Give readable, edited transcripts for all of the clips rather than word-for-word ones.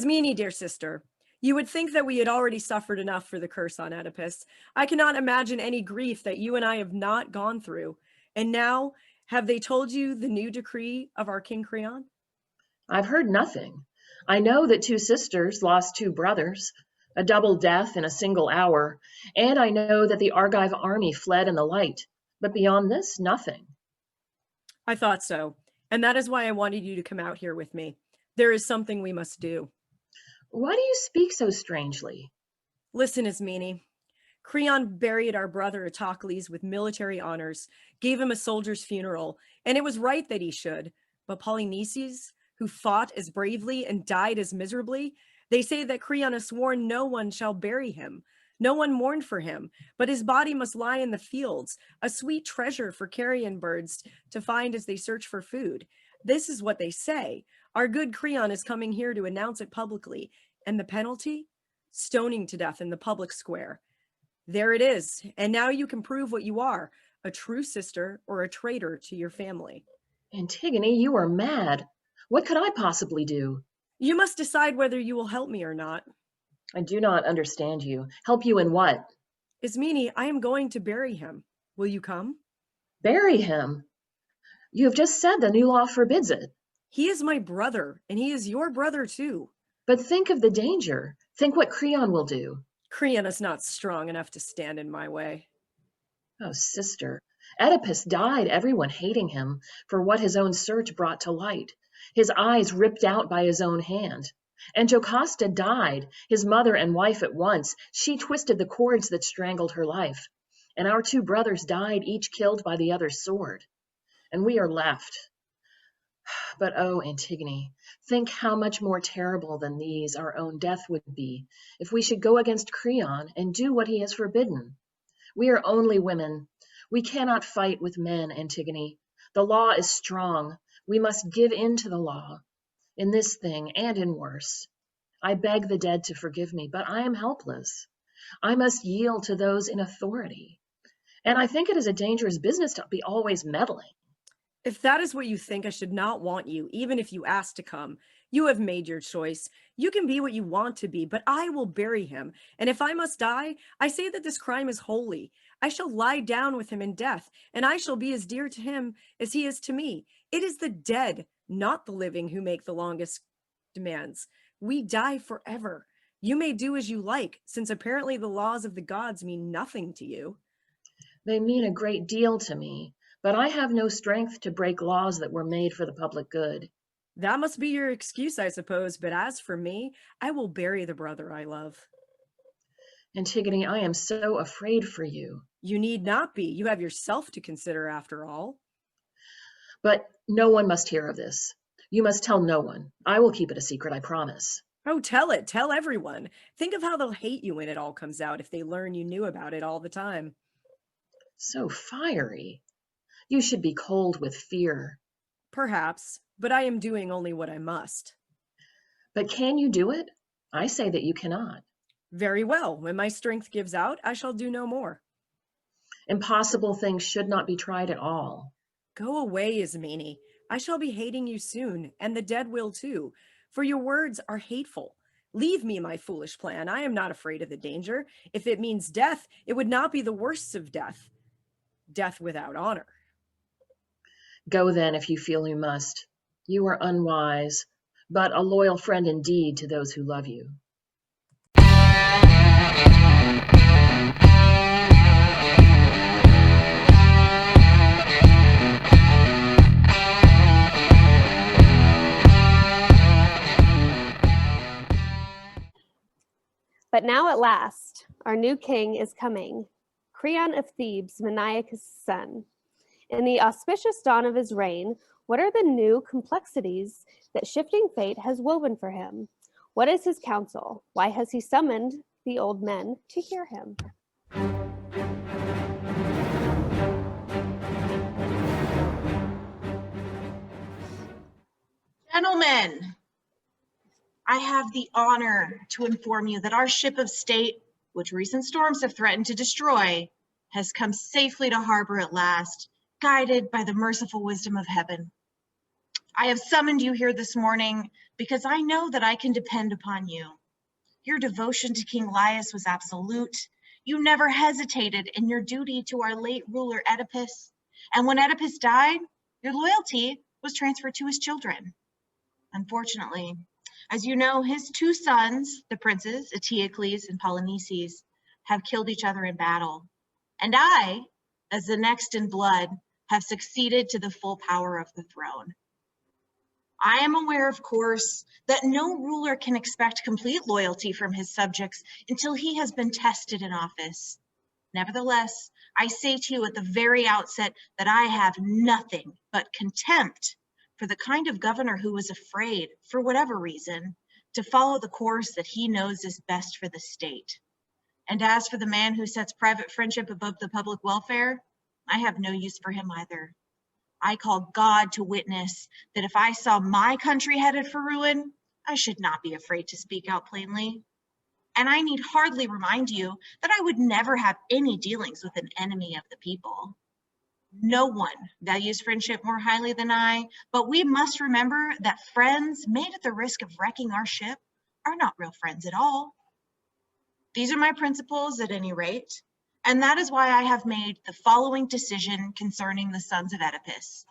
Ismene, dear sister, you would think that we had already suffered enough for the curse on Oedipus. I cannot imagine any grief that you and I have not gone through. And now, have they told you the new decree of our King Creon? I've heard nothing. I know that two sisters lost two brothers, a double death in a single hour, and I know that the Argive army fled in the light. But beyond this, nothing. I thought so. And that is why I wanted you to come out here with me. There is something we must do. Why do you speak so strangely? Listen, Ismene. Creon buried our brother Autocles with military honors, gave him a soldier's funeral, and it was right that he should. But Polynices, who fought as bravely and died as miserably, they say that Creon has sworn no one shall bury him. No one mourned for him, but his body must lie in the fields, a sweet treasure for carrion birds to find as they search for food. This is what they say. Our good Creon is coming here to announce it publicly, and the penalty? Stoning to death in the public square. There it is. And now you can prove what you are, a true sister or a traitor to your family. Antigone, you are mad. What could I possibly do? You must decide whether you will help me or not. I do not understand you. Help you in what? Ismene, I am going to bury him. Will you come? Bury him? You have just said the new law forbids it. He is my brother, and he is your brother too. But think of the danger. Think what Creon will do. Creon is not strong enough to stand in my way. Oh, sister, Oedipus died, everyone hating him for what his own search brought to light, his eyes ripped out by his own hand. And Jocasta died, his mother and wife at once. She twisted the cords that strangled her life. And our two brothers died, each killed by the other's sword. And we are left. But oh, Antigone, think how much more terrible than these our own death would be if we should go against Creon and do what he has forbidden. We are only women. We cannot fight with men, Antigone. The law is strong. We must give in to the law, in this thing and in worse. I beg the dead to forgive me, but I am helpless. I must yield to those in authority. And I think it is a dangerous business to be always meddling. If that is what you think, I should not want you, even if you ask to come. You have made your choice. You can be what you want to be, but I will bury him. And if I must die, I say that this crime is holy. I shall lie down with him in death, and I shall be as dear to him as he is to me. It is the dead, not the living, who make the longest demands. We die forever. You may do as you like, since apparently the laws of the gods mean nothing to you. They mean a great deal to me, but I have no strength to break laws that were made for the public good. That must be your excuse, I suppose, but as for me, I will bury the brother I love. Antigone, I am so afraid for you. You need not be. You have yourself to consider after all. But no one must hear of this. You must tell no one. I will keep it a secret, I promise. Oh, tell it. Tell everyone. Think of how they'll hate you when it all comes out if they learn you knew about it all the time. So fiery. You should be cold with fear. Perhaps, but I am doing only what I must. But can you do it? I say that you cannot. Very well. When my strength gives out, I shall do no more. Impossible things should not be tried at all. Go away, Ismene. I shall be hating you soon, and the dead will too, for your words are hateful. Leave me my foolish plan. I am not afraid of the danger. If it means death, it would not be the worst of death. Death without honor. Go then if you feel you must. You are unwise, but a loyal friend indeed to those who love you. But now at last, our new king is coming, Creon of Thebes, Maniacus' son. In the auspicious dawn of his reign, what are the new complexities that shifting fate has woven for him? What is his counsel? Why has he summoned the old men to hear him? Gentlemen, I have the honor to inform you that our ship of state, which recent storms have threatened to destroy, has come safely to harbor at last, guided by the merciful wisdom of heaven. I have summoned you here this morning because I know that I can depend upon you. Your devotion to King Laius was absolute. You never hesitated in your duty to our late ruler Oedipus. And when Oedipus died, your loyalty was transferred to his children. Unfortunately, as you know, his two sons, the princes, Eteocles and Polynices, have killed each other in battle. And I, as the next in blood, have succeeded to the full power of the throne. I am aware, of course, that no ruler can expect complete loyalty from his subjects until he has been tested in office. Nevertheless, I say to you at the very outset that I have nothing but contempt for the kind of governor who is afraid, for whatever reason, to follow the course that he knows is best for the state. And as for the man who sets private friendship above the public welfare, I have no use for him either. I call God to witness that if I saw my country headed for ruin, I should not be afraid to speak out plainly. And I need hardly remind you that I would never have any dealings with an enemy of the people. No one values friendship more highly than I, but we must remember that friends made at the risk of wrecking our ship are not real friends at all. These are my principles at any rate, and that is why I have made the following decision concerning the sons of Oedipus.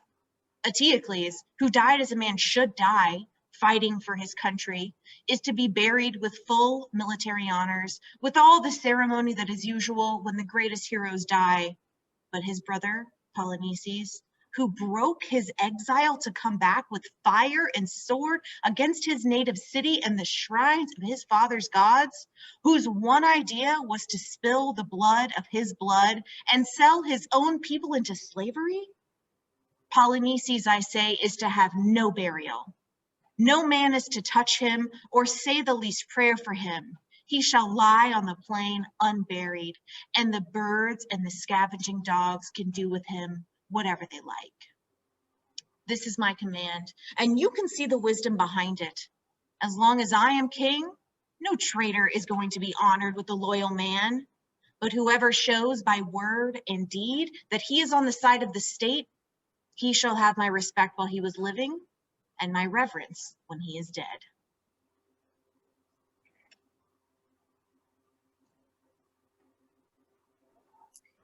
Eteocles, who died as a man should die, fighting for his country, is to be buried with full military honors, with all the ceremony that is usual when the greatest heroes die. But his brother, Polynices, who broke his exile to come back with fire and sword against his native city and the shrines of his father's gods, whose one idea was to spill the blood of his blood and sell his own people into slavery? Polynices, I say, is to have no burial. No man is to touch him or say the least prayer for him. He shall lie on the plain unburied, and the birds and the scavenging dogs can do with him whatever they like. This is my command, and you can see the wisdom behind it. As long as I am king, no traitor is going to be honored with a loyal man, but whoever shows by word and deed that he is on the side of the state, he shall have my respect while he was living and my reverence when he is dead.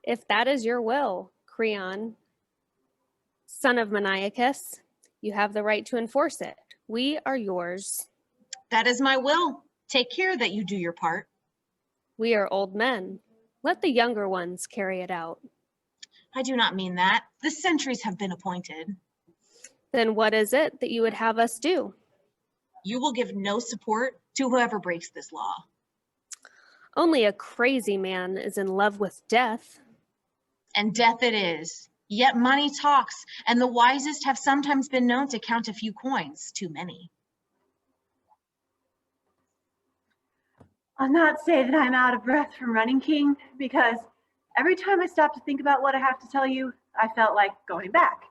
If that is your will, Creon, son of Maniacus, you have the right to enforce it. We are yours. That is my will. Take care that you do your part. We are old men. Let the younger ones carry it out. I do not mean that. The sentries have been appointed. Then what is it that you would have us do? You will give no support to whoever breaks this law. Only a crazy man is in love with death. And death it is. Yet money talks, and the wisest have sometimes been known to count a few coins too many. I'll not say that I'm out of breath from running, King, because every time I stopped to think about what I have to tell you, I felt like going back.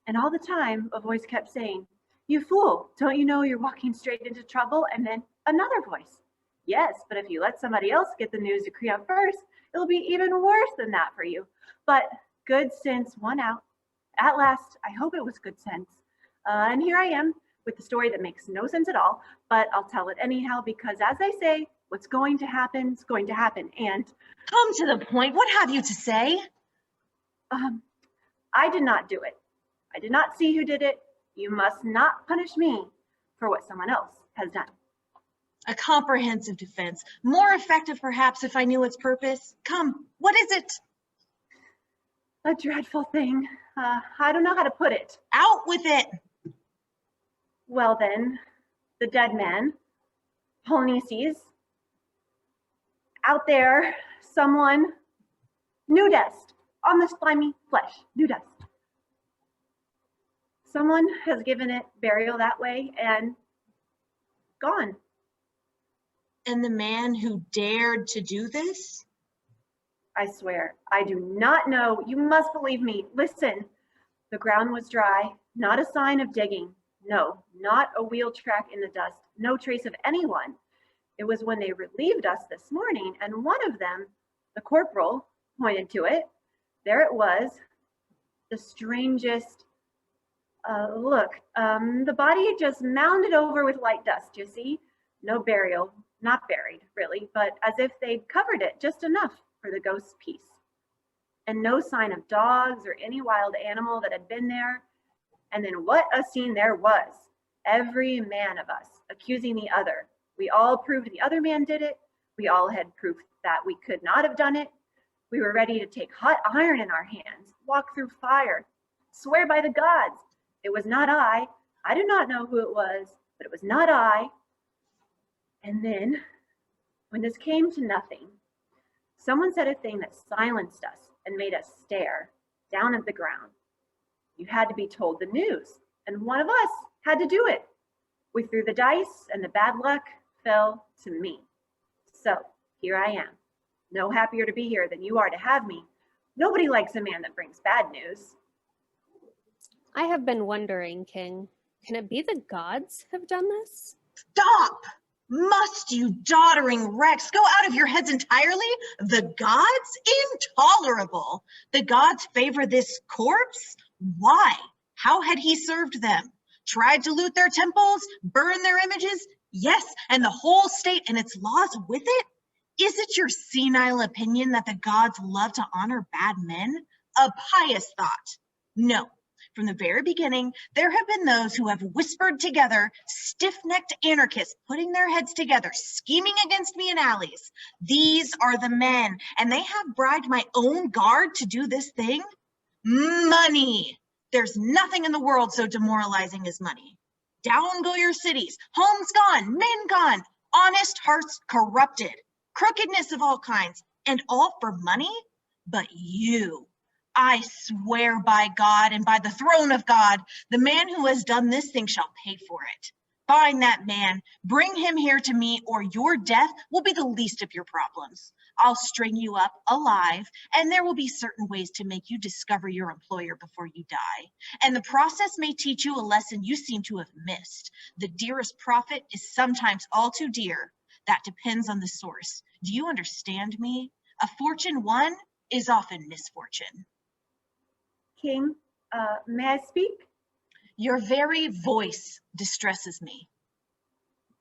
And all the time, a voice kept saying, "You fool, don't you know you're walking straight into trouble?" And then another voice, "Yes, but if you let somebody else get the news to Creon first, it'll be even worse than that for you." But good sense won out. At last, I hope it was good sense. And here I am with the story that makes no sense at all, but I'll tell it anyhow because, as I say, what's going to happen is going to happen. And come to the point. What have you to say? I did not do it. I did not see who did it. You must not punish me for what someone else has done. A comprehensive defense. More effective, perhaps, if I knew its purpose. Come, what is it? A dreadful thing. I don't know how to put it. Out with it. Well then, the dead man, Polynices, out there, someone, new dust on the slimy flesh, new dust. Someone has given it burial that way and gone. And the man who dared to do this? I swear, I do not know. You must believe me. Listen, the ground was dry, not a sign of digging. No, not a wheel track in the dust, no trace of anyone. It was when they relieved us this morning, and one of them, the corporal, pointed to it. There it was, the strangest, Look, the body just mounded over with light dust, you see? No burial, not buried, really, but as if they'd covered it just enough for the ghost's peace. And no sign of dogs or any wild animal that had been there. And then what a scene there was. Every man of us accusing the other. We all proved the other man did it. We all had proof that we could not have done it. We were ready to take hot iron in our hands, walk through fire, swear by the gods. It was not I. I do not know who it was, but it was not I. And then, when this came to nothing, someone said a thing that silenced us and made us stare down at the ground. You had to be told the news, and one of us had to do it. We threw the dice, and the bad luck fell to me. So here I am. No happier to be here than you are to have me. Nobody likes a man that brings bad news. I have been wondering, King, can it be the gods have done this? Stop! Must you doddering wrecks go out of your heads entirely? The gods? Intolerable! The gods favor this corpse? Why? How had he served them? Tried to loot their temples? Burn their images? Yes, and the whole state and its laws with it? Is it your senile opinion that the gods love to honor bad men? A pious thought. No. From the very beginning, there have been those who have whispered together, stiff-necked anarchists putting their heads together, scheming against me in alleys. These are the men, and they have bribed my own guard to do this thing? Money! There's nothing in the world so demoralizing as money. Down go your cities, homes gone, men gone, honest hearts corrupted, crookedness of all kinds, and all for money? But you, I swear by God and by the throne of God, the man who has done this thing shall pay for it. Find that man, bring him here to me, or your death will be the least of your problems. I'll string you up alive, and there will be certain ways to make you discover your employer before you die. And the process may teach you a lesson you seem to have missed. The dearest profit is sometimes all too dear. That depends on the source. Do you understand me? A fortune won is often misfortune. King, may I speak? Your very voice distresses me.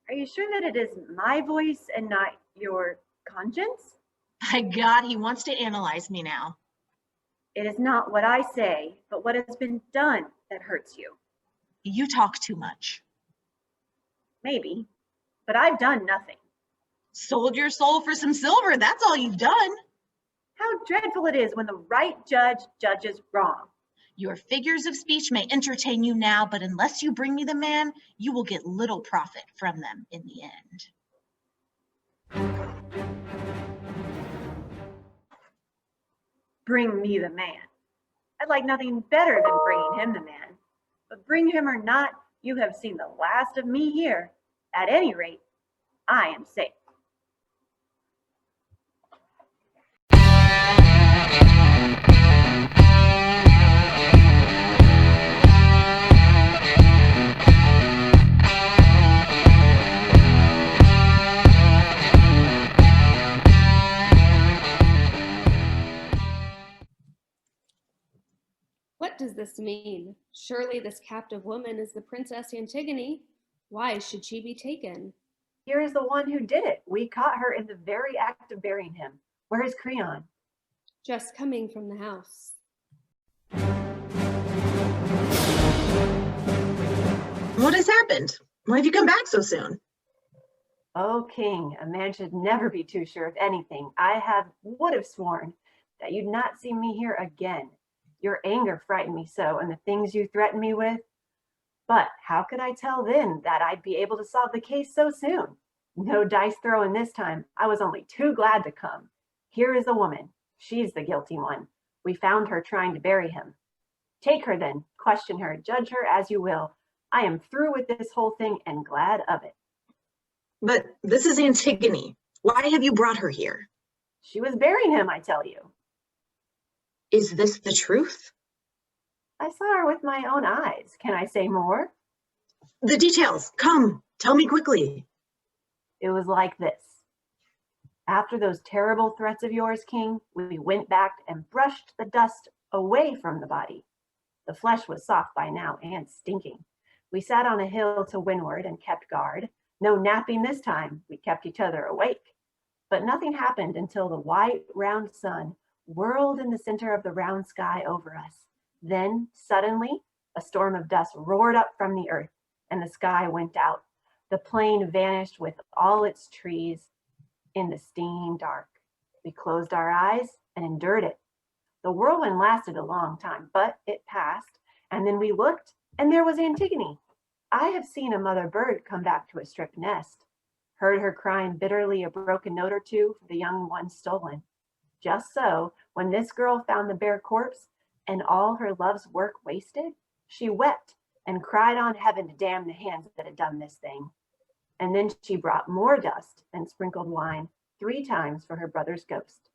Are you sure that it is my voice and not your conscience? By God, he wants to analyze me now. It is not what I say, but what has been done that hurts you. You talk too much. Maybe, but I've done nothing. Sold your soul for some silver, that's all you've done. How dreadful it is when the right judge judges wrong. Your figures of speech may entertain you now, but unless you bring me the man, you will get little profit from them in the end. Bring me the man. I'd like nothing better than bringing him the man. But bring him or not, you have seen the last of me here. At any rate, I am safe. What does this mean? Surely this captive woman is the Princess Antigone. Why should she be taken? Here is the one who did it. We caught her in the very act of burying him. Where is Creon? Just coming from the house. What has happened? Why have you come back so soon? Oh, King, a man should never be too sure of anything. Would have sworn that you'd not see me here again. Your anger frightened me so, and the things you threatened me with. But how could I tell then that I'd be able to solve the case so soon? No dice throwing this time. I was only too glad to come. Here is the woman. She's the guilty one. We found her trying to bury him. Take her then, question her, judge her as you will. I am through with this whole thing and glad of it. But this is Antigone. Why have you brought her here? She was burying him, I tell you. Is this the truth? I saw her with my own eyes. Can I say more? The details. Come, tell me quickly. It was like this. After those terrible threats of yours, King, we went back and brushed the dust away from the body. The flesh was soft by now and stinking. We sat on a hill to windward and kept guard. No napping this time. We kept each other awake. But nothing happened until the white, round sun whirled in the center of the round sky over us. Then, suddenly, a storm of dust roared up from the earth, and the sky went out. The plain vanished with all its trees in the stinging dark. We closed our eyes and endured it. The whirlwind lasted a long time, but it passed, and then we looked, and there was Antigone. I have seen a mother bird come back to a stripped nest, heard her crying bitterly a broken note or two for the young ones stolen. Just so, when this girl found the bare corpse and all her love's work wasted, she wept and cried on heaven to damn the hands that had done this thing. And then she brought more dust and sprinkled wine 3 times for her brother's ghost.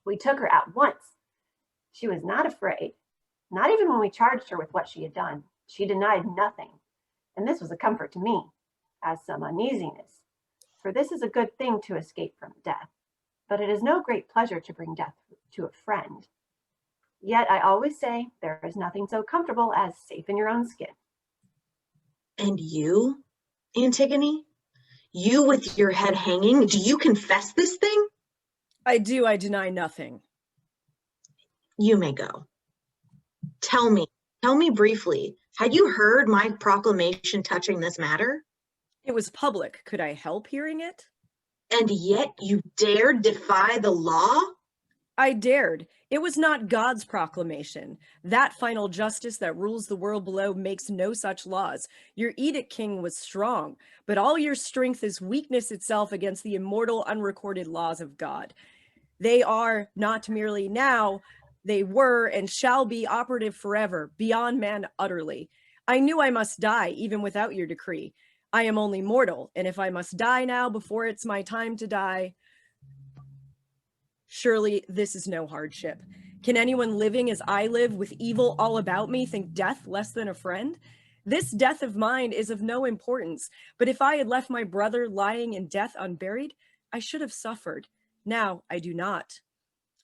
We took her at once. She was not afraid, not even when we charged her with what she had done. She denied nothing. And this was a comfort to me, as some uneasiness. For this is a good thing to escape from death, but it is no great pleasure to bring death to a friend. Yet I always say there is nothing so comfortable as safe in your own skin. And you, Antigone? You with your head hanging, do you confess this thing? I do. I deny nothing. You may go. Tell me briefly, had you heard my proclamation touching this matter? It was public. Could I help hearing it? And yet you dared defy the law? I dared. It was not God's proclamation. That final justice that rules the world below makes no such laws. Your edict, king, was strong, but all your strength is weakness itself against the immortal, unrecorded laws of God. They are not merely now, they were and shall be operative forever, beyond man utterly. I knew I must die, even without your decree. I am only mortal, and if I must die now before it's my time to die, surely this is no hardship. Can anyone living as I live with evil all about me think death less than a friend? This death of mine is of no importance, but if I had left my brother lying in death unburied, I should have suffered. Now I do not.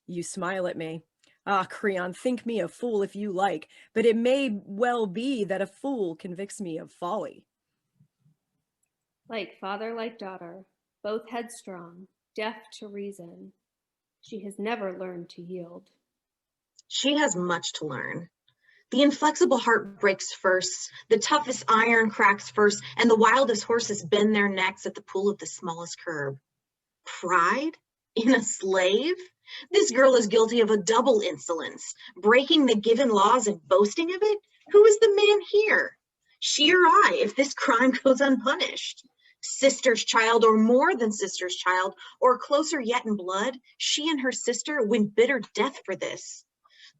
You smile at me. Ah, Creon, think me a fool if you like, but it may well be that a fool convicts me of folly. Like father, like daughter, both headstrong, deaf to reason. She has never learned to yield. She has much to learn. The inflexible heart breaks first, the toughest iron cracks first, and the wildest horses bend their necks at the pull of the smallest curb. Pride in a slave? This girl is guilty of a double insolence, breaking the given laws and boasting of it. Who is the man here? She or I, if this crime goes unpunished? Sister's child, or more than sister's child, or closer yet in blood, she and her sister win bitter death for this.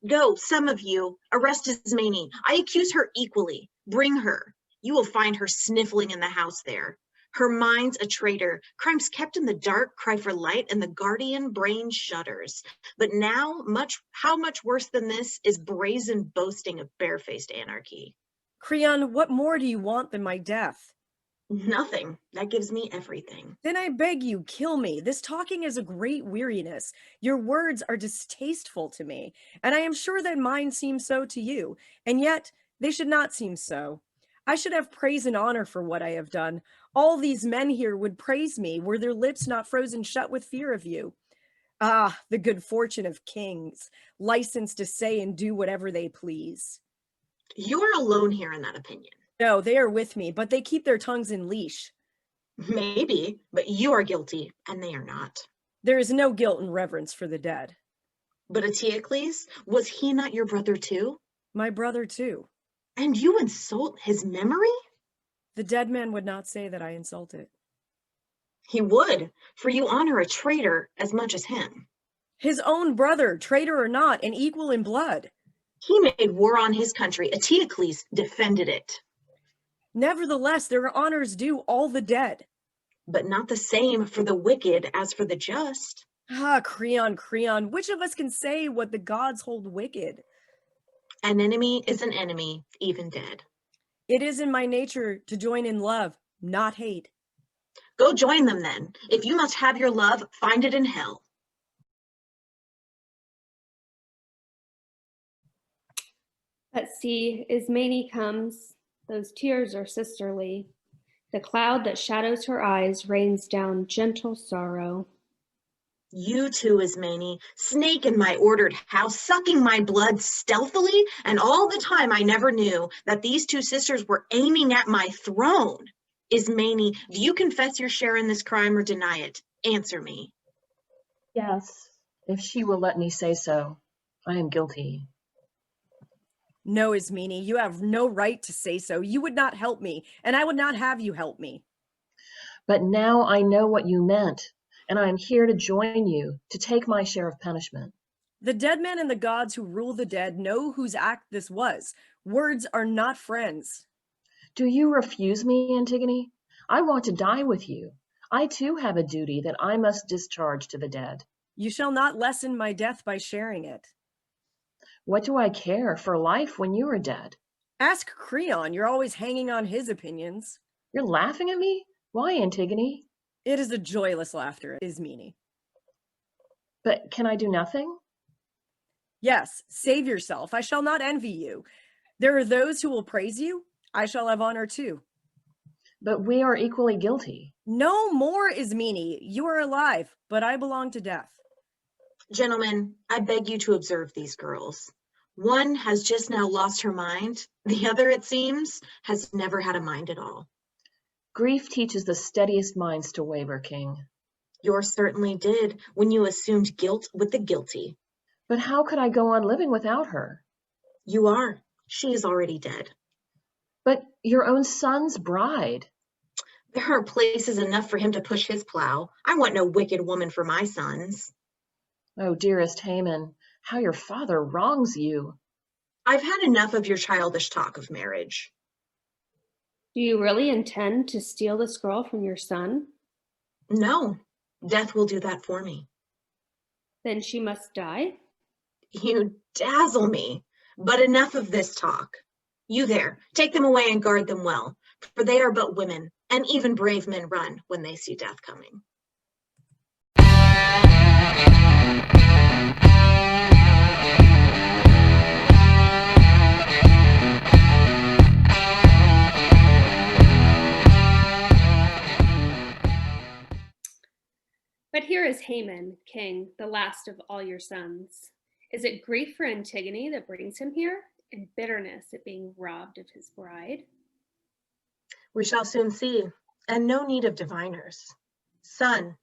Go, some of you, arrest Ismene. I accuse her equally. Bring her. You will find her sniffling in the house there. Her mind's a traitor. Crimes kept in the dark cry for light, and the guardian brain shudders. But now, how much worse than this is brazen boasting of barefaced anarchy. Creon, what more do you want than my death? Nothing. That gives me everything. Then I beg you, kill me. This talking is a great weariness. Your words are distasteful to me, and I am sure that mine seem so to you, and yet they should not seem so. I should have praise and honor for what I have done. All these men here would praise me were their lips not frozen shut with fear of you. Ah, the good fortune of kings, licensed to say and do whatever they please. You are alone here in that opinion. No, they are with me, but they keep their tongues in leash. Maybe, but you are guilty, and they are not. There is no guilt and reverence for the dead. But Eteocles, was he not your brother too? My brother too. And you insult his memory? The dead man would not say that I insult it. He would, for you honor a traitor as much as him. His own brother, traitor or not, and equal in blood. He made war on his country. Eteocles defended it. Nevertheless, there are honors due all the dead. But not the same for the wicked as for the just. Ah, Creon, Creon, which of us can say what the gods hold wicked? An enemy is an enemy, even dead. It is in my nature to join in love, not hate. Go join them then. If you must have your love, find it in hell. But see, Ismene comes, those tears are sisterly. The cloud that shadows her eyes rains down gentle sorrow. You too, Ismene, snake in my ordered house, sucking my blood stealthily, and all the time I never knew that these two sisters were aiming at my throne. Ismene, do you confess your share in this crime or deny it? Answer me. Yes, if she will let me say so. I am guilty. No, Ismene, you have no right to say so. You would not help me, and I would not have you help me. But now I know what you meant, and I am here to join you, to take my share of punishment. The dead man and the gods who rule the dead know whose act this was. Words are not friends. Do you refuse me, Antigone? I want to die with you. I too have a duty that I must discharge to the dead. You shall not lessen my death by sharing it. What do I care for life when you are dead? Ask Creon, you're always hanging on his opinions. You're laughing at me? Why, Antigone? It is a joyless laughter, Ismene. But can I do nothing? Yes, save yourself. I shall not envy you. There are those who will praise you. I shall have honor too. But we are equally guilty. No more, Ismene. You are alive, but I belong to death. Gentlemen, I beg you to observe these girls. One has just now lost her mind. The other, it seems, has never had a mind at all. Grief teaches the steadiest minds to waver, King. Yours certainly did when you assumed guilt with the guilty. But how could I go on living without her? You are. She is already dead. But your own son's bride. There are places enough for him to push his plow. I want no wicked woman for my sons. Oh, dearest Haman, how your father wrongs you. I've had enough of your childish talk of marriage. Do you really intend to steal this girl from your son? No, death will do that for me. Then she must die? You dazzle me. But enough of this talk. You there, take them away and guard them well, for they are but women, and even brave men run when they see death coming. But here is Haman, king, the last of all your sons. Is it grief for Antigone that brings him here, and bitterness at being robbed of his bride? We shall soon see, and no need of diviners. Son,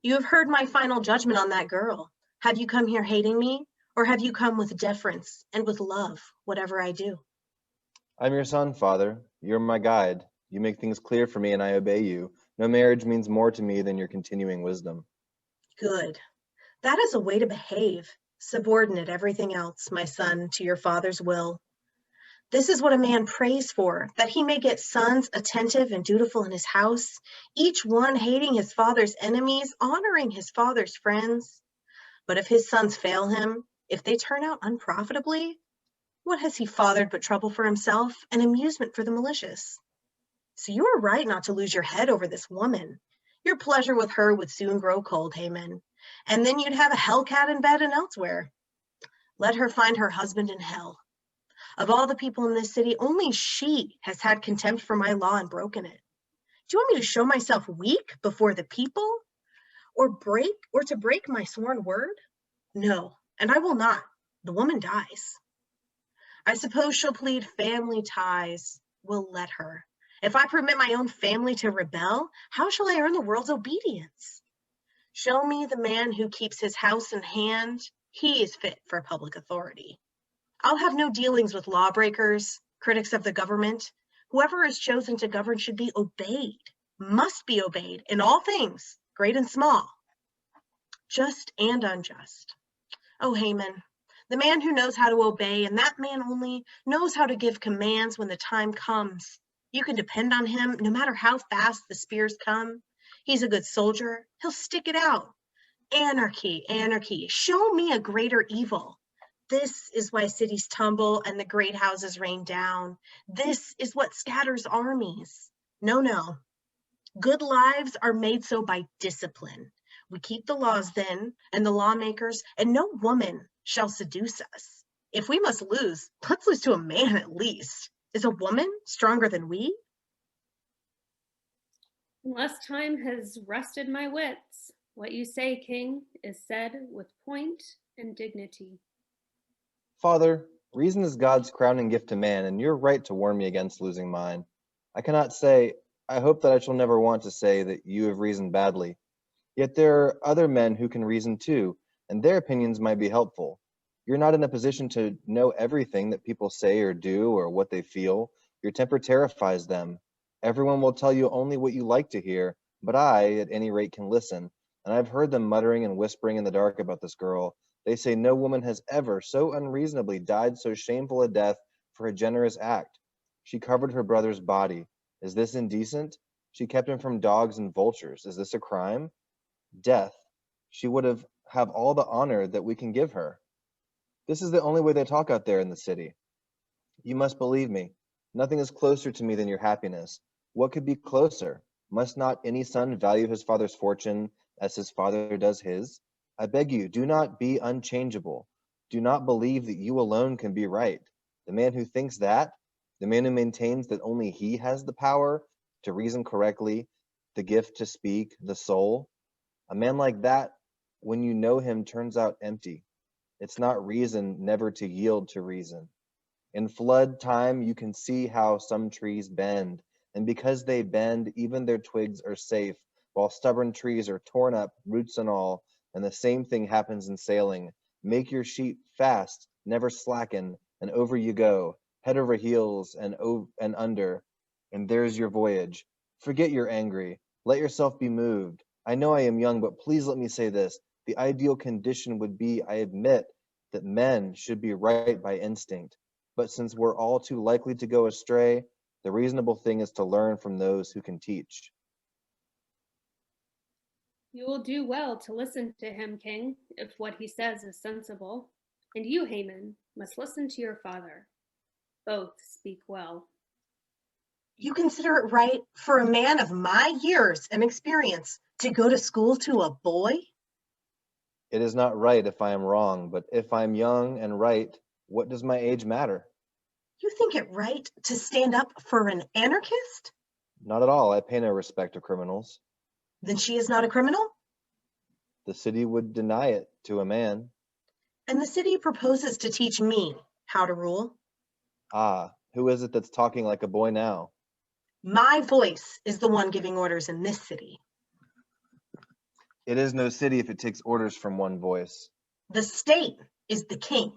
you have heard my final judgment on that girl. Have you come here hating me, or have you come with deference and with love, whatever I do? I'm your son, Father. You're my guide. You make things clear for me and I obey you. No marriage means more to me than your continuing wisdom. Good. That is a way to behave. Subordinate everything else, my son, to your father's will. This is what a man prays for, that he may get sons attentive and dutiful in his house, each one hating his father's enemies, honoring his father's friends. But if his sons fail him, if they turn out unprofitably, what has he fathered but trouble for himself and amusement for the malicious? So you are right not to lose your head over this woman. Your pleasure with her would soon grow cold, Haman, and then you'd have a hellcat in bed and elsewhere. Let her find her husband in hell. Of all the people in this city, only she has had contempt for my law and broken it. Do you want me to show myself weak before the people? Or to break my sworn word? No, and I will not. The woman dies. I suppose she'll plead family ties. We'll let her. If I permit my own family to rebel, how shall I earn the world's obedience? Show me the man who keeps his house in hand. He is fit for public authority. I'll have no dealings with lawbreakers, critics of the government. Whoever is chosen to govern should be obeyed, must be obeyed in all things, great and small, just and unjust. Oh, Haman, the man who knows how to obey, and that man only, knows how to give commands when the time comes. You can depend on him no matter how fast the spears come. He's a good soldier. He'll stick it out. Anarchy, anarchy. Show me a greater evil. This is why cities tumble and the great houses rain down. This is what scatters armies. No, no. Good lives are made so by discipline. We keep the laws then, and the lawmakers, and no woman shall seduce us. If we must lose, let's lose to a man at least. Is a woman stronger than we? Unless time has rusted my wits, what you say, King, is said with point and dignity. Father, reason is God's crowning gift to man, and you're right to warn me against losing mine. I cannot say, I hope that I shall never want to say that you have reasoned badly. Yet there are other men who can reason too, and their opinions might be helpful. You're not in a position to know everything that people say or do or what they feel. Your temper terrifies them. Everyone will tell you only what you like to hear, but I, at any rate, can listen. And I've heard them muttering and whispering in the dark about this girl. They say no woman has ever so unreasonably died so shameful a death for a generous act. She covered her brother's body. Is this indecent? She kept him from dogs and vultures. Is this a crime? Death. She would have all the honor that we can give her. This is the only way they talk out there in the city. You must believe me. Nothing is closer to me than your happiness. What could be closer? Must not any son value his father's fortune as his father does his? I beg you, do not be unchangeable. Do not believe that you alone can be right. The man who thinks that, the man who maintains that only he has the power to reason correctly, the gift to speak, the soul, a man like that, when you know him, turns out empty. It's not reason never to yield to reason. In flood time, you can see how some trees bend, and because they bend, even their twigs are safe, while stubborn trees are torn up, roots and all, and the same thing happens in sailing. Make your sheet fast, never slacken, and over you go, head over heels and under, and there's your voyage. Forget you're angry. Let yourself be moved. I know I am young, but please let me say this. The ideal condition would be, I admit, that men should be right by instinct. But since we're all too likely to go astray, the reasonable thing is to learn from those who can teach. You will do well to listen to him, King, if what he says is sensible. And you, Haman, must listen to your father. Both speak well. You consider it right for a man of my years and experience to go to school to a boy? It is not right if I am wrong, but if I'm young and right, what does my age matter? You think it right to stand up for an anarchist? Not at all. I pay no respect to criminals. Then she is not a criminal? The city would deny it to a man. And the city proposes to teach me how to rule? Ah, who is it that's talking like a boy now? My voice is the one giving orders in this city. It is no city if it takes orders from one voice. The state is the king.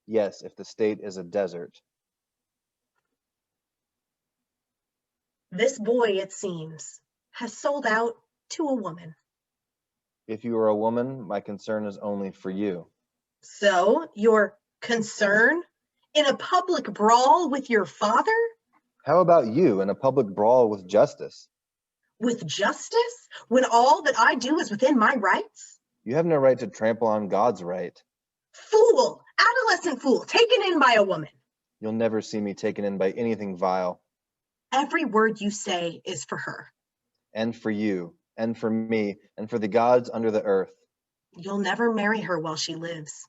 Yes, if the state is a desert. This boy, it seems, has sold out to a woman. If you are a woman, my concern is only for you. So, your concern in a public brawl with your father? How about you in a public brawl with justice? With justice? When all that I do is within my rights? You have no right to trample on God's right. Fool! Adolescent fool, taken in by a woman. You'll never see me taken in by anything vile. Every word you say is for her. And for you, and for me, and for the gods under the earth. You'll never marry her while she lives.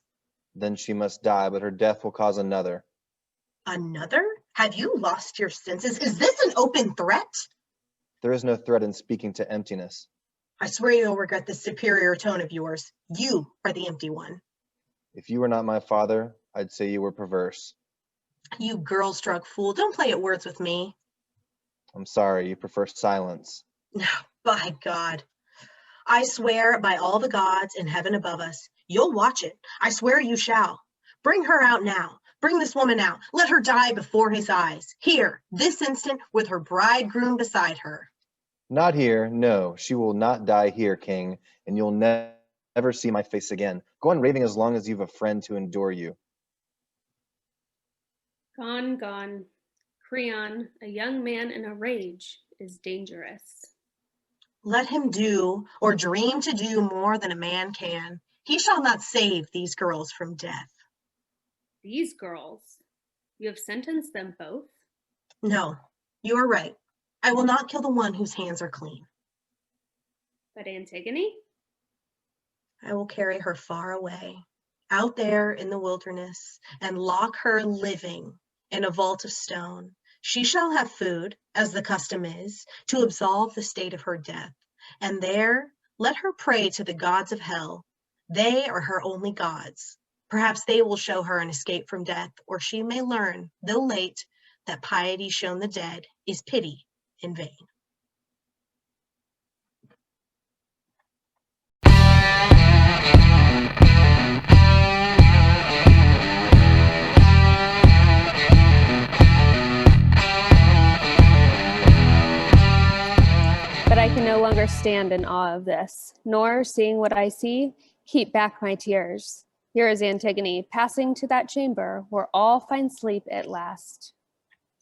Then she must die, but her death will cause another. Another? Have you lost your senses? Is this an open threat? There is no threat in speaking to emptiness. I swear you'll regret this superior tone of yours. You are the empty one. If you were not my father, I'd say you were perverse. You girl-struck fool, don't play at words with me. I'm sorry, you prefer silence. By God. I swear by all the gods in heaven above us, you'll watch it. I swear you shall. Bring her out now. Bring this woman out. Let her die before his eyes. Here, this instant, with her bridegroom beside her. Not here, no. She will not die here, King, and you'll never see my face again. Go on raving as long as you've a friend to endure you. Gone, gone. Creon, a young man in a rage, is dangerous. Let him do, or dream to do, more than a man can. He shall not save these girls from death. These girls? You have sentenced them both? No, you are right. I will not kill the one whose hands are clean. But Antigone? I will carry her far away, out there in the wilderness and lock her living in a vault of stone. She shall have food, as the custom is, to absolve the state of her death. And there let her pray to the gods of hell. They are her only gods. Perhaps they will show her an escape from death, or she may learn, though late, that piety shown the dead is pity in vain. But I can no longer stand in awe of this, nor, seeing what I see, keep back my tears. Here is Antigone, passing to that chamber where all find sleep at last.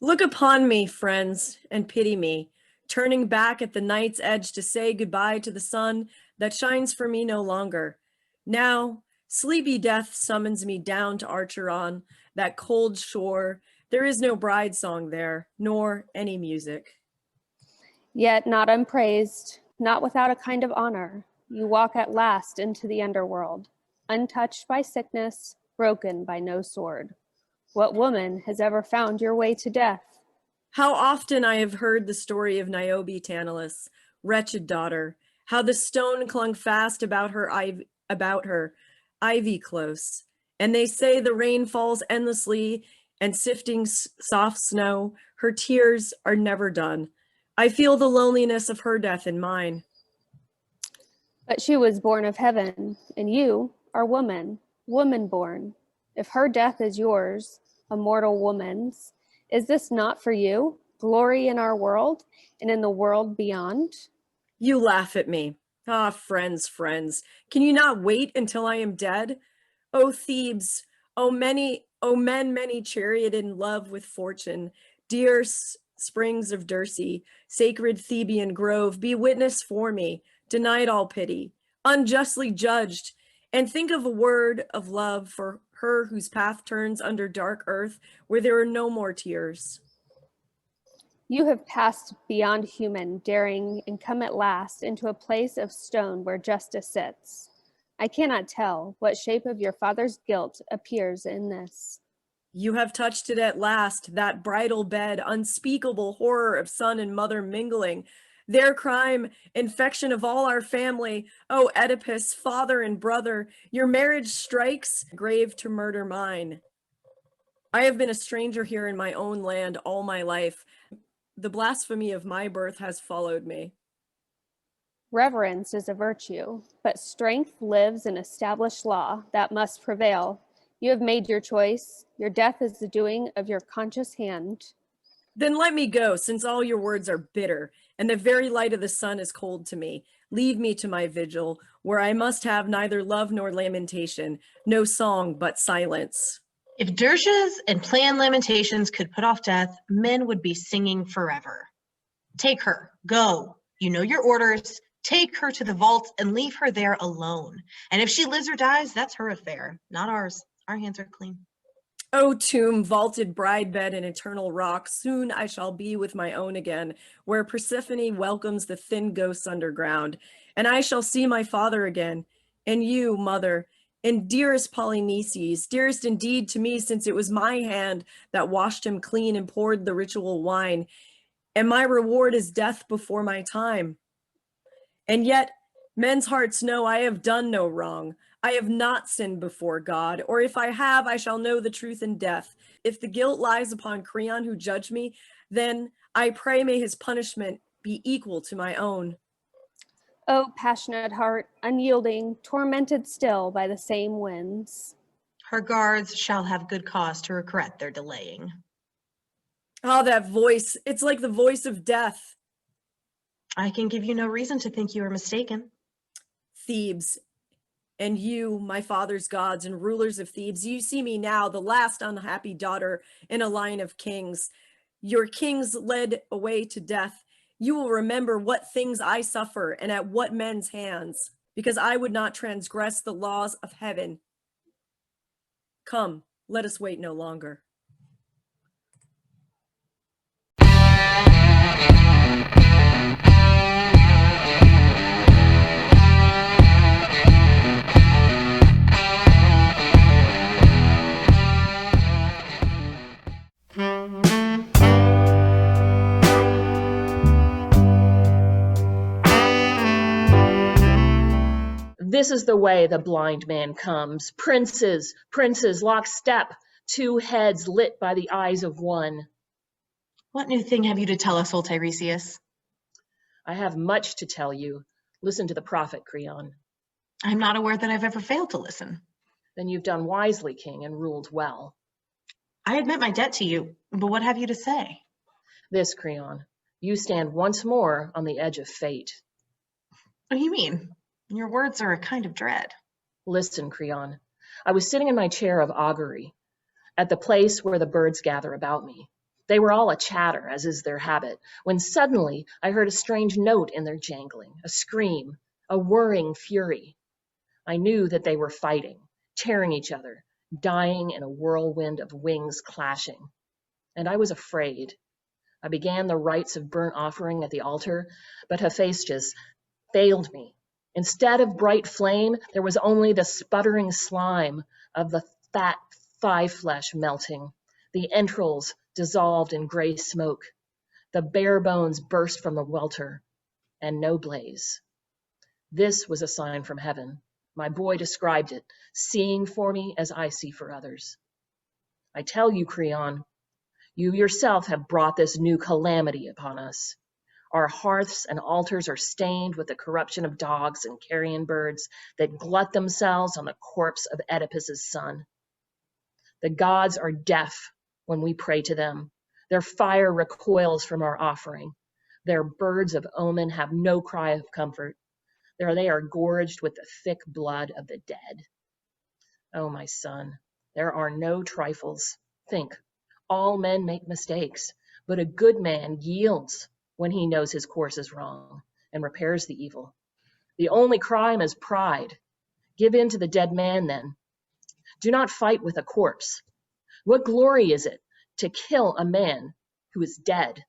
Look upon me, friends, and pity me, turning back at the night's edge to say goodbye to the sun that shines for me no longer. Now, sleepy death summons me down to Archeron, that cold shore. There is no bride song there, nor any music. Yet not unpraised, not without a kind of honor, you walk at last into the underworld, untouched by sickness, broken by no sword. What woman has ever found your way to death? How often I have heard the story of Niobe Tantalus, wretched daughter, how the stone clung fast about her ivy close. And they say the rain falls endlessly and sifting soft snow, her tears are never done. I feel the loneliness of her death in mine. But she was born of heaven, and you are woman, woman born. If her death is yours, a mortal woman's, is this not for you, glory in our world and in the world beyond? You laugh at me. Ah, friends, friends, can you not wait until I am dead? O Thebes, O men many charioted in love with fortune, dear springs of Dirce, sacred Theban grove, be witness for me, denied all pity, unjustly judged, and think of a word of love for her whose path turns under dark earth where there are no more tears. You have passed beyond human daring and come at last into a place of stone where justice sits. I cannot tell what shape of your father's guilt appears in this. You have touched it at last, that bridal bed, unspeakable horror of son and mother mingling, their crime, infection of all our family. O Oedipus, father and brother, your marriage strikes grave to murder mine. I have been a stranger here in my own land all my life. The blasphemy of my birth has followed me. Reverence is a virtue, but strength lives in established law that must prevail. You have made your choice. Your death is the doing of your conscious hand. Then let me go, since all your words are bitter, and the very light of the sun is cold to me. Leave me to my vigil, where I must have neither love nor lamentation, no song but silence. If dirges and planned lamentations could put off death, men would be singing forever. Take her, go. You know your orders. Take her to the vault and leave her there alone. And if she lives or dies, that's her affair, not ours. Our hands are clean. O tomb, vaulted bride bed and eternal rock, soon I shall be with my own again, where Persephone welcomes the thin ghosts underground, and I shall see my father again, and you, mother, and dearest Polynices, dearest indeed to me, since it was my hand that washed him clean and poured the ritual wine, and my reward is death before my time. And yet men's hearts know I have done no wrong. I have not sinned before God, or if I have, I shall know the truth in death. If the guilt lies upon Creon who judged me, then I pray may his punishment be equal to my own. O passionate heart, unyielding, tormented still by the same winds. Her guards shall have good cause to regret their delaying. Ah, that voice, it's like the voice of death. I can give you no reason to think you are mistaken. Thebes, and you, my father's gods and rulers of Thebes, you see me now, the last unhappy daughter in a line of kings. Your kings led away to death. You will remember what things I suffer and at what men's hands, because I would not transgress the laws of heaven. Come, let us wait no longer. This is the way the blind man comes. Princes, princes, lockstep, 2 heads lit by the eyes of one. What new thing have you to tell us, old Tiresias? I have much to tell you. Listen to the prophet, Creon. I'm not aware that I've ever failed to listen. Then you've done wisely, king, and ruled well. I admit my debt to you, but what have you to say? This, Creon, you stand once more on the edge of fate. What do you mean? Your words are a kind of dread. Listen, Creon. I was sitting in my chair of augury at the place where the birds gather about me. They were all a chatter, as is their habit, when suddenly I heard a strange note in their jangling, a scream, a whirring fury. I knew that they were fighting, tearing each other, dying in a whirlwind of wings clashing. And I was afraid. I began the rites of burnt offering at the altar, but Hephaestus failed me. Instead of bright flame, there was only the sputtering slime of the fat thigh flesh melting, the entrails dissolved in gray smoke, the bare bones burst from the welter, and no blaze. This was a sign from heaven. My boy described it, seeing for me as I see for others. I tell you, Creon, you yourself have brought this new calamity upon us. Our hearths and altars are stained with the corruption of dogs and carrion birds that glut themselves on the corpse of Oedipus's son. The gods are deaf when we pray to them. Their fire recoils from our offering. Their birds of omen have no cry of comfort. There they are gorged with the thick blood of the dead. Oh, my son, there are no trifles. Think, all men make mistakes, but a good man yields when he knows his course is wrong and repairs the evil. The only crime is pride. Give in to the dead man then. Do not fight with a corpse. What glory is it to kill a man who is dead?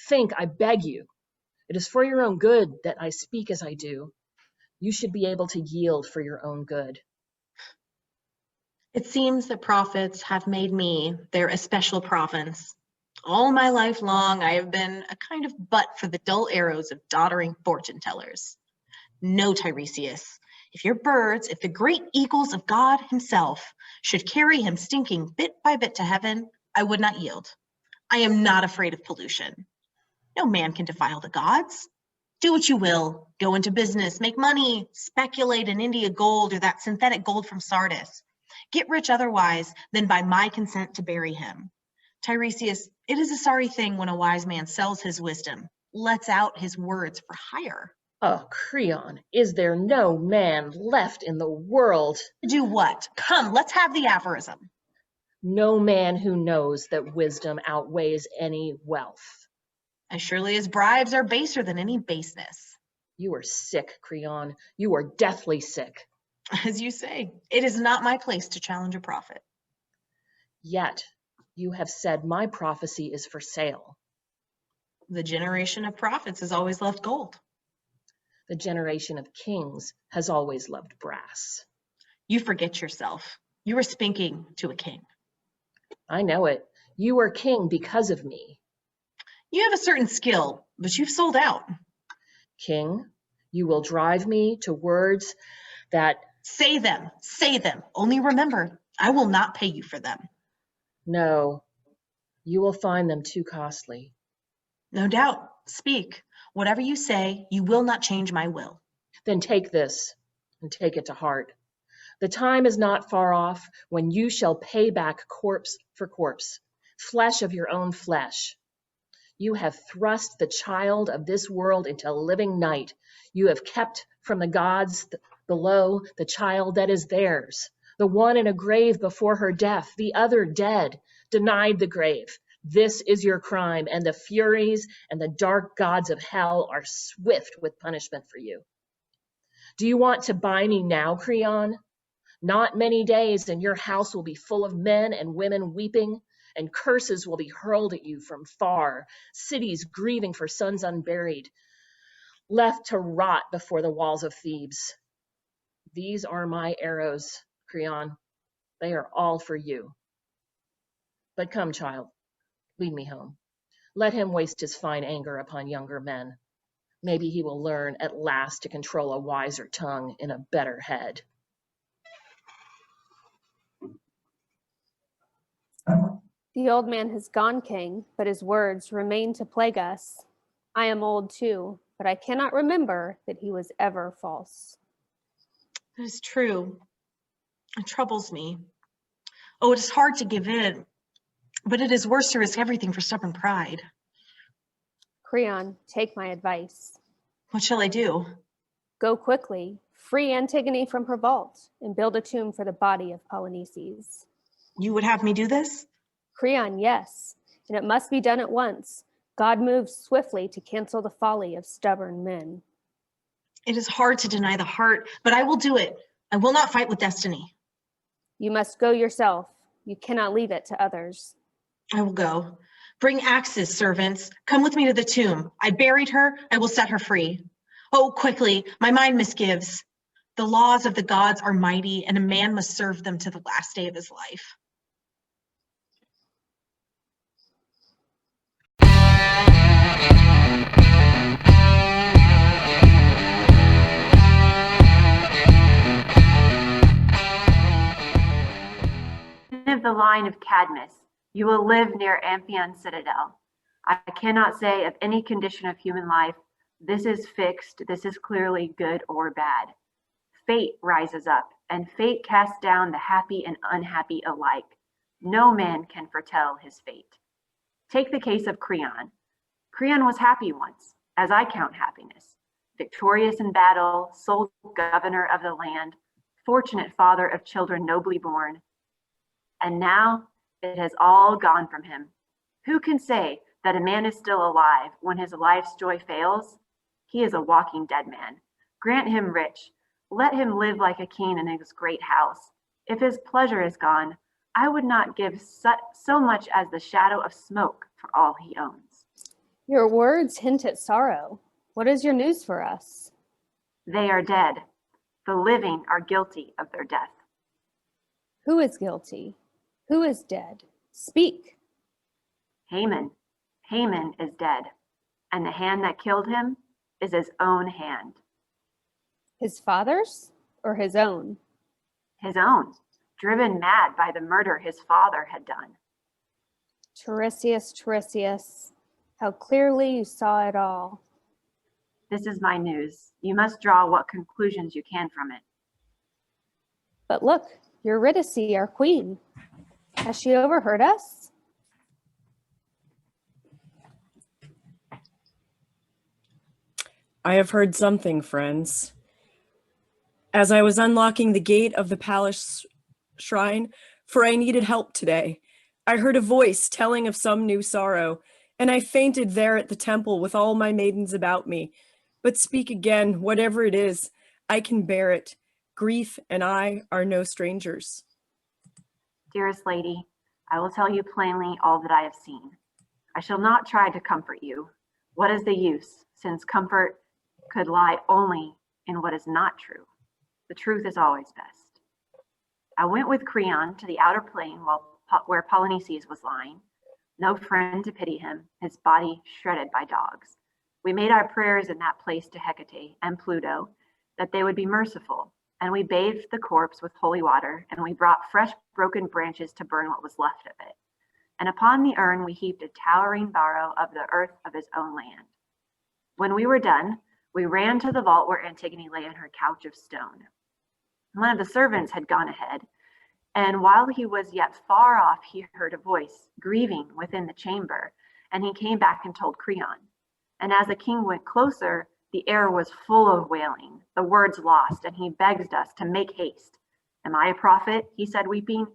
Think, I beg you. It is for your own good that I speak as I do. You should be able to yield for your own good. It seems that prophets have made me their especial province. All my life long, I have been a kind of butt for the dull arrows of doddering fortune tellers. No, Tiresias, if your birds, if the great eagles of God himself should carry him stinking bit by bit to heaven, I would not yield. I am not afraid of pollution. No man can defile the gods. Do what you will, go into business, make money, speculate in India gold or that synthetic gold from Sardis. Get rich otherwise than by my consent to bury him. Tiresias, it is a sorry thing when a wise man sells his wisdom, lets out his words for hire. Oh, Creon, is there no man left in the world? Do what? Come, let's have the aphorism. No man who knows that wisdom outweighs any wealth. As surely as bribes are baser than any baseness. You are sick, Creon. You are deathly sick. As you say, it is not my place to challenge a prophet. Yet, you have said my prophecy is for sale. The generation of prophets has always loved gold. The generation of kings has always loved brass. You forget yourself. You are speaking to a king. I know it. You are king because of me. You have a certain skill, but you've sold out. King, you will drive me to words that... Say them, say them. Only remember, I will not pay you for them. No, you will find them too costly. No doubt. Speak. Whatever you say, you will not change my will. Then take this and take it to heart. The time is not far off when you shall pay back corpse for corpse, flesh of your own flesh. You have thrust the child of this world into living night. You have kept from the gods below the child that is theirs, the one in a grave before her death, the other dead, denied the grave. This is your crime, and the furies and the dark gods of hell are swift with punishment for you. Do you want to buy me now, Creon? Not many days, and your house will be full of men and women weeping, and curses will be hurled at you from far, cities grieving for sons unburied, left to rot before the walls of Thebes. These are my arrows, Creon. They are all for you. But come, child, lead me home. Let him waste his fine anger upon younger men. Maybe he will learn at last to control a wiser tongue in a better head. The old man has gone, king, but his words remain to plague us. I am old too, but I cannot remember that he was ever false. That is true. It troubles me. Oh, it is hard to give in, but it is worse to risk everything for stubborn pride. Creon, take my advice. What shall I do? Go quickly, free Antigone from her vault, and build a tomb for the body of Polynices. You would have me do this? Creon, yes, and it must be done at once. God moves swiftly to cancel the folly of stubborn men. It is hard to deny the heart, but I will do it. I will not fight with destiny. You must go yourself. You cannot leave it to others. I will go. Bring axes, servants. Come with me to the tomb. I buried her. I will set her free. Oh, quickly, my mind misgives. The laws of the gods are mighty, and a man must serve them to the last day of his life. Of the line of Cadmus, you will live near Amphion citadel. I cannot say of any condition of human life, this is fixed, this is clearly good or bad. Fate rises up, and fate casts down the happy and unhappy alike. No man can foretell his fate. Take the case of Creon. Creon was happy once, as I count happiness. Victorious in battle, sole governor of the land, fortunate father of children nobly born. And now it has all gone from him. Who can say that a man is still alive when his life's joy fails? He is a walking dead man. Grant him rich. Let him live like a king in his great house. If his pleasure is gone, I would not give so much as the shadow of smoke for all he owns. Your words hint at sorrow. What is your news for us? They are dead. The living are guilty of their death. Who is guilty? Who is dead? Speak. Haman. Haman is dead, and the hand that killed him is his own hand. His father's or his own? His own, driven mad by the murder his father had done. Tiresias, Tiresias, how clearly you saw it all. This is my news. You must draw what conclusions you can from it. But look, Eurydice, our queen. Has she overheard us? I have heard something, friends. As I was unlocking the gate of the palace shrine, for I needed help today, I heard a voice telling of some new sorrow, and I fainted there at the temple with all my maidens about me. But speak again, whatever it is, I can bear it. Grief and I are no strangers. Dearest lady, I will tell you plainly all that I have seen. I shall not try to comfort you. What is the use, since comfort could lie only in what is not true? The truth is always best. I went with Creon to the outer plain where Polynices was lying. No friend to pity him, his body shredded by dogs. We made our prayers in that place to Hecate and Pluto, that they would be merciful, and we bathed the corpse with holy water, and we brought fresh broken branches to burn what was left of it. And upon the urn we heaped a towering barrow of the earth of his own land. When we were done, we ran to the vault where Antigone lay on her couch of stone. One of the servants had gone ahead, and while he was yet far off, he heard a voice grieving within the chamber, and he came back and told Creon. And as the king went closer, the air was full of wailing, the words lost, and he begged us to make haste. Am I a prophet? He said, weeping,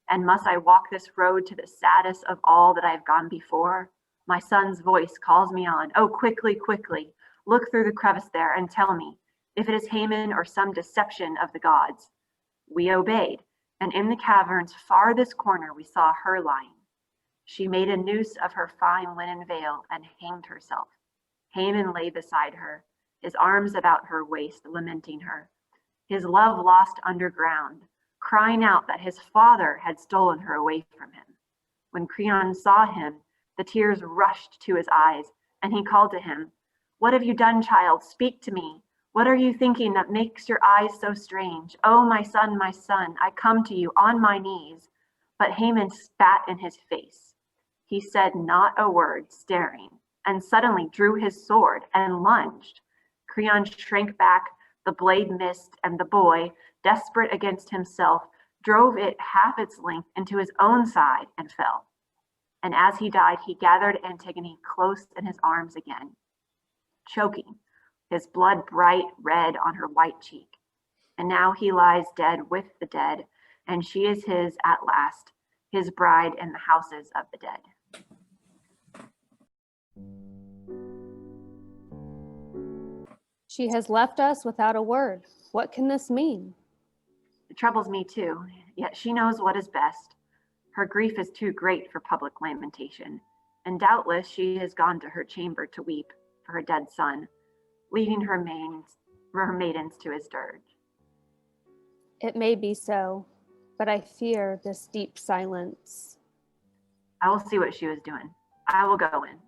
and must I walk this road to the saddest of all that I have gone before? My son's voice calls me on. Oh, quickly, quickly, look through the crevice there and tell me if it is Haman or some deception of the gods. We obeyed, and in the cavern's farthest corner we saw her lying. She made a noose of her fine linen veil and hanged herself. Haman lay beside her, his arms about her waist, lamenting her, his love lost underground, crying out that his father had stolen her away from him. When Creon saw him, the tears rushed to his eyes, and he called to him, What have you done, child? Speak to me. What are you thinking that makes your eyes so strange? Oh, my son, I come to you on my knees. But Haman spat in his face. He said not a word, staring, and suddenly drew his sword and lunged. Creon shrank back, the blade missed, and the boy, desperate against himself, drove it half its length into his own side and fell. And as he died, he gathered Antigone close in his arms again, choking, his blood bright red on her white cheek. And now he lies dead with the dead, and she is his at last, his bride in the houses of the dead. She has left us without a word. What can this mean? It troubles me too, yet she knows what is best. Her grief is too great for public lamentation, and doubtless she has gone to her chamber to weep for her dead son, leaving her maidens to his dirge. It may be so, but I fear this deep silence. I will see what she was doing. I will go in.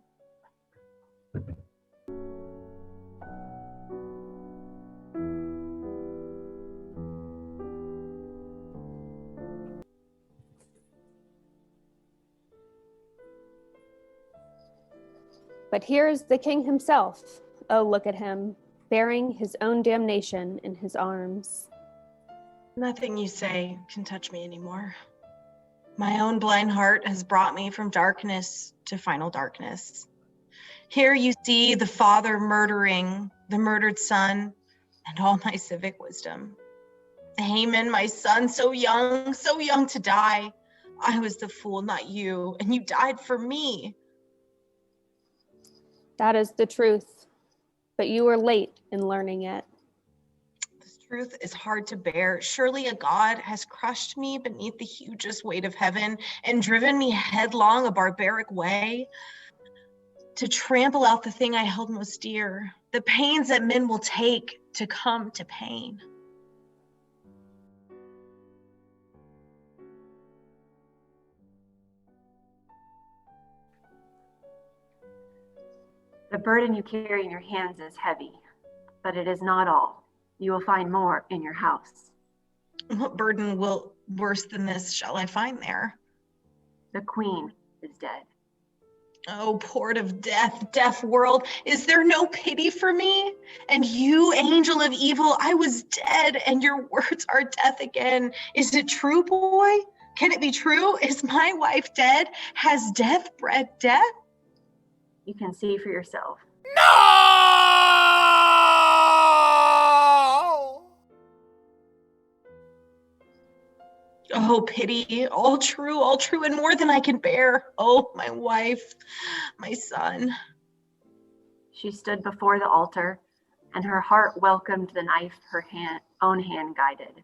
But here is the king himself. Oh, look at him, bearing his own damnation in his arms. Nothing you say can touch me anymore. My own blind heart has brought me from darkness to final darkness. Here you see the father murdering the murdered son and all my civic wisdom. Haman, my son, so young to die. I was the fool, not you, and you died for me. That is the truth, but you were late in learning it. This truth is hard to bear. Surely a God has crushed me beneath the hugest weight of heaven and driven me headlong a barbaric way to trample out the thing I held most dear, the pains that men will take to come to pain. The burden you carry in your hands is heavy, but it is not all. You will find more in your house. What burden worse than this shall I find there? The queen is dead. Oh, port of death, deaf world, is there no pity for me? And you, angel of evil, I was dead, and your words are death again. Is it true, boy? Can it be true? Is my wife dead? Has death bred death? You can see for yourself. No! Oh, pity, all true, and more than I can bear. Oh, my wife, my son. She stood before the altar, and her heart welcomed the knife her own hand guided.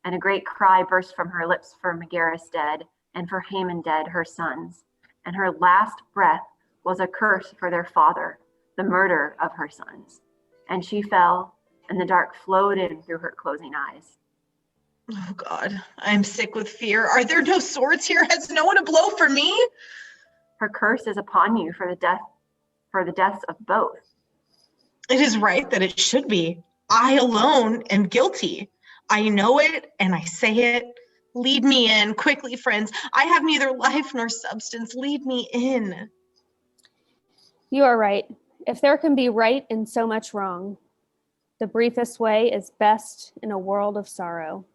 And a great cry burst from her lips for Megaris dead, and for Haman dead, her sons. And her last breath was a curse for their father, the murder of her sons. And she fell, and the dark flowed in through her closing eyes. Oh God, I am sick with fear. Are there no swords here? Has no one a blow for me? Her curse is upon you for the deaths of both. It is right that it should be. I alone am guilty. I know it and I say it. Lead me in quickly, friends. I have neither life nor substance. Lead me in. You are right. If there can be right in so much wrong, the briefest way is best in a world of sorrow.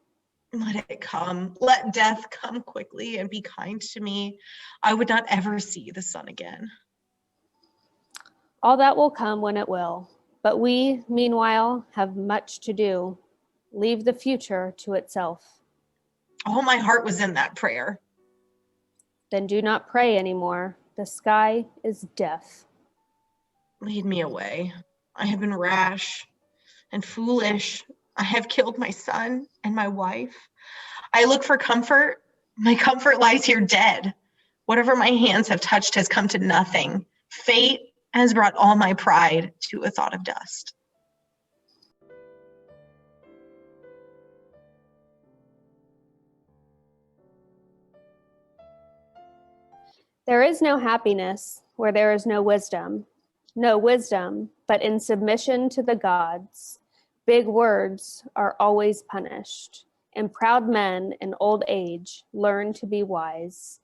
Let it come. Let death come quickly and be kind to me. I would not ever see the sun again. All that will come when it will, but we, meanwhile, have much to do. Leave the future to itself. All my heart was in that prayer. Then do not pray anymore. The sky is deaf. Lead me away. I have been rash and foolish. I have killed my son and my wife. I look for comfort. My comfort lies here dead. Whatever my hands have touched has come to nothing. Fate has brought all my pride to a thought of dust. There is no happiness where there is no wisdom. no wisdom, but in submission to the gods. Big words are always punished, and proud men in old age learn to be wise.